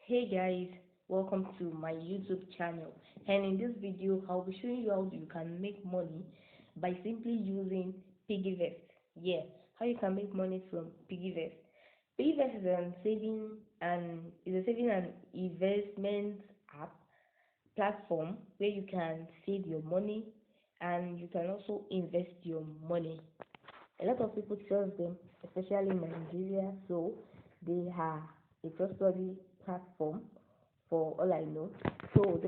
Hey guys, welcome to my YouTube channel. And in this video, I'll be showing you how you can make money by simply using piggyvest. Yeah, how you can make money from piggyvest. Piggyvest is a saving and investment app platform where you can save your money and you can also invest your money. A lot of people trust them, especially in Nigeria, so they are a trustworthy platform for all I know. So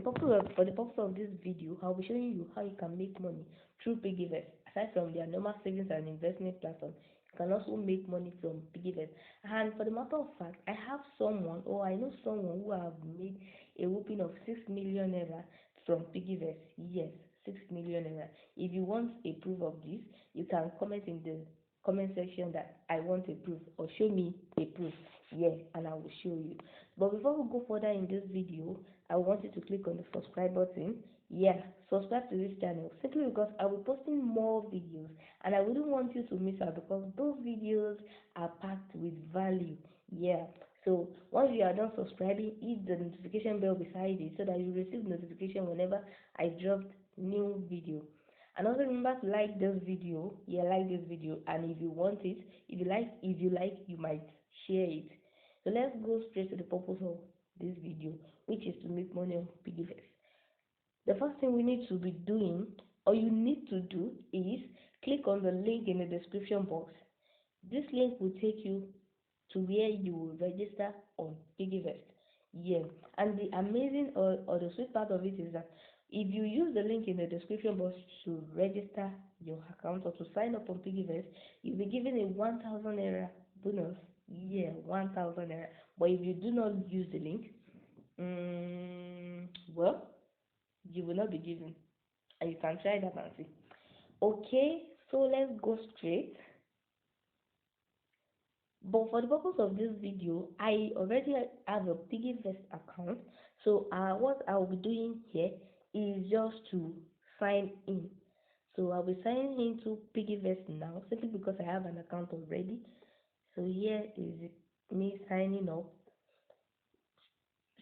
for the purpose of this video, I'll be showing you how you can make money through piggyvest. Aside from their normal savings and investment platform, you can also make money from piggyvest. And for the matter of fact, I have someone or I know someone who have made a whooping of 6 million naira from piggyvest. Yes, 6 million naira. If you want a proof of this, you can comment in the comment section that I want a proof or show me a proof. Yeah, and I will show you. But before we go further in this video, I want you to click on the subscribe button. Yeah, subscribe to this channel simply because I will be posting more videos and I wouldn't want you to miss out because those videos are packed with value. Yeah, so once you are done subscribing, hit the notification bell beside it so that you receive notification whenever I drop new video. And also remember to like this video. Yeah, like this video, and if you want it, if you like you might share it. So let's go straight to the purpose of this video, which is to make money on piggyvest. The first thing we need to be doing, or you need to do, is click on the link in the description box. This link will take you to where you will register on piggyvest. Yeah, and the amazing or the sweet part of it is that if you use the link in the description box to register your account or to sign up on piggyvest, you'll be given a 1000 naira bonus. Yeah, 1000 naira. But if you do not use the link, well, you will not be given. And you can try that and see. Okay, so let's go straight. But for the purpose of this video, I already have a piggyvest account. So what I'll be doing here is just to sign in. So I'll be signing into piggyvest now simply because I have an account already. So here is me signing up.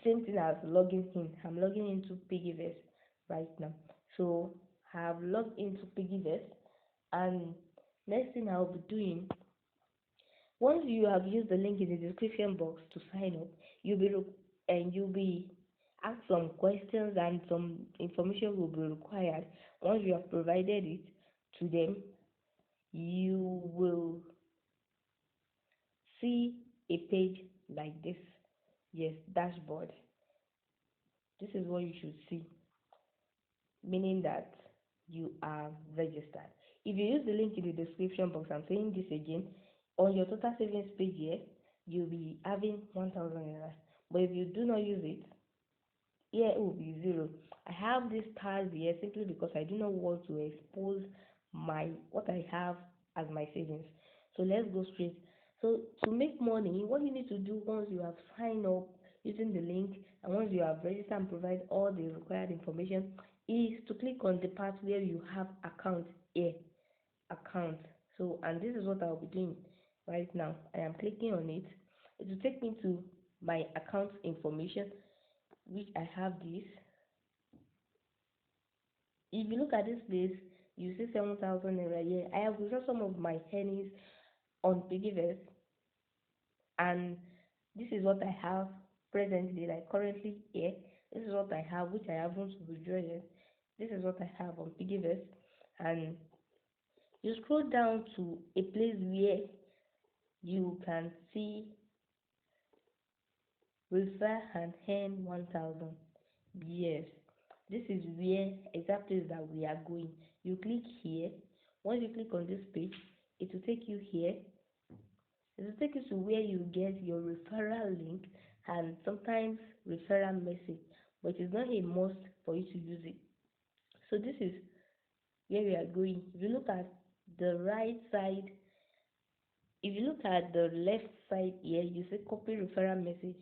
Same thing as logging in. I'm logging into piggyvest right now. So I have logged into piggyvest, and next thing I'll be doing, once you have used the link in the description box to sign up, you'll be asked some questions and some information will be required. Once you have provided it to them, you will see a page like this. Yes, dashboard. This is what you should see, meaning that you are registered. If you use the link in the description box, I'm saying this again, on your total savings page here, you'll be having 1000 naira. But if you do not use it, here it will be zero. I have this stars here simply because I do not want to expose my what I have as my savings. So let's go straight. So to make money, what you need to do once you have signed up using the link and once you have registered and provide all the required information is to click on the part where you have account here. Account. So and this is what I'll be doing right now. I am clicking on it. It will take me to my account information, which I have this. If you look at this place, you see 7,000 naira here. I have withdrawn some of my earnings on piggyvest, and this is what I have presently, like currently here. This is what I have, which I haven't withdrawn yet. This is what I have on piggyvest, and you scroll down to a place where you can see refer and earn 1000. Yes, this is where exactly that we are going. You click here. Once you click on this page, it will take you here. It will take you to where you get your referral link and sometimes referral message, but it's not a must for you to use it. So this is where we are going. If you look at the right side, if you look at the left side here, you see copy referral message.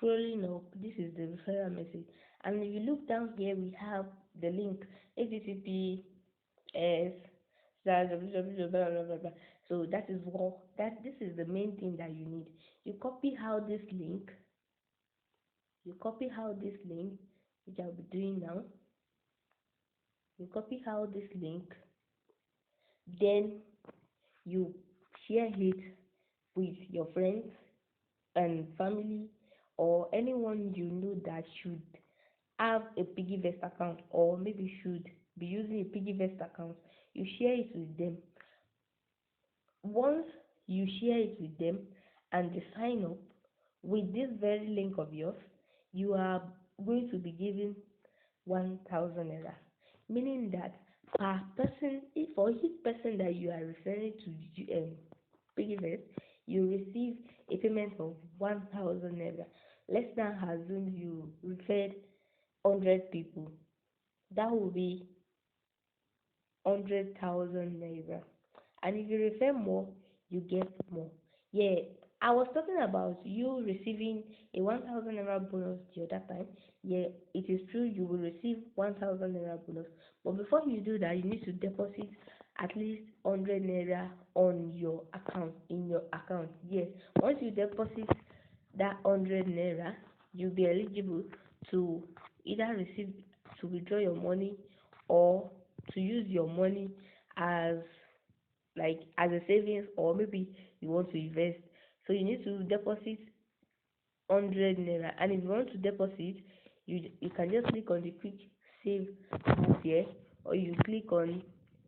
Scrolling up, this is the referral message. And if you look down here, we have the link https blah, blah, blah, blah, blah, blah, blah. So that is what this is the main thing that you need. You copy out this link You copy out this link, which I'll be doing now. You copy out this link, then you share it with your friends and family or anyone you know that should have a piggyvest account or maybe should be using a piggyvest account. You share it with them. Once you share it with them and they sign up with this very link of yours, you are going to be given 1,000 naira, meaning that per person, if for each person that you are referring to piggyvest, you receive a payment of 1,000 naira. Let's now assume you referred 100 people. That will be 100,000 naira. And if you refer more, you get more. Yeah, I was talking about you receiving a 1,000 naira bonus the other time. Yeah, it is true you will receive 1,000 naira bonus, but before you do that, you need to deposit at least 100 naira on your account, in your account. Yes, once you deposit that 100 naira, you'll be eligible to either receive, to withdraw your money, or to use your money as like as a savings, or maybe you want to invest. So you need to deposit 100 naira, and if you want to deposit, you can just click on the quick save here, or you click on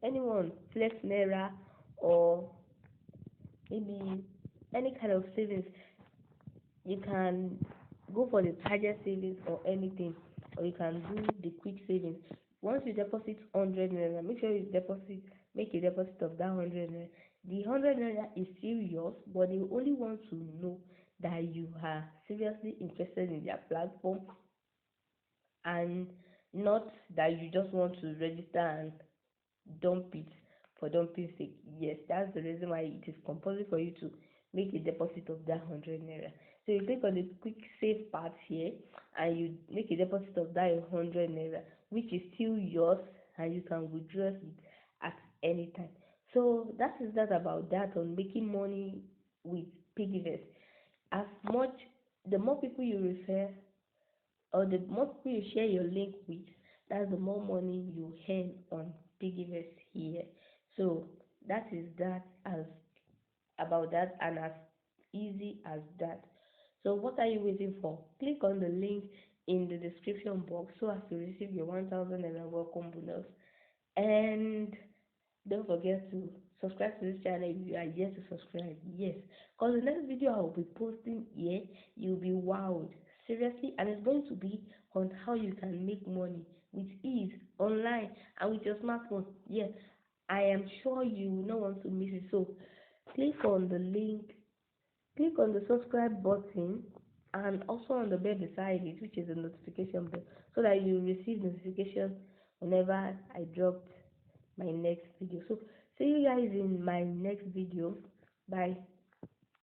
anyone, flex naira, or maybe any kind of savings. You can go for the target savings or anything, or you can do the quick savings. Once you deposit 100 naira, make sure you make a deposit of that 100 naira. The 100 naira is still yours, but they only want to know that you are seriously interested in their platform, and not that you just want to register and dump it for dumping sake. Yes, that's the reason why it is compulsory for you to make a deposit of that 100 naira. So you click on the quick save part here, and you make a deposit of that 100 naira, which is still yours, and you can withdraw it at any time. So that is that about that on making money with piggyvest. As much, the more people you refer, or the more people you share your link with, that's the more money you earn on piggyvest here. So that is that, as about that, and as easy as that. So what are you waiting for? Click on the link in the description box so as to receive your 1,000 naira welcome bonus. And don't forget to subscribe to this channel if you are yet to subscribe. Yes, because the next video I will be posting here, you'll be wowed. Seriously, and it's going to be on how you can make money with ease online and with your smartphone. Yes, I am sure you will not want to miss it. So click on the link, click on the subscribe button, and also on the bell beside it, which is a notification bell, so that you receive notification whenever I drop my next video. So see you guys in my next video. Bye.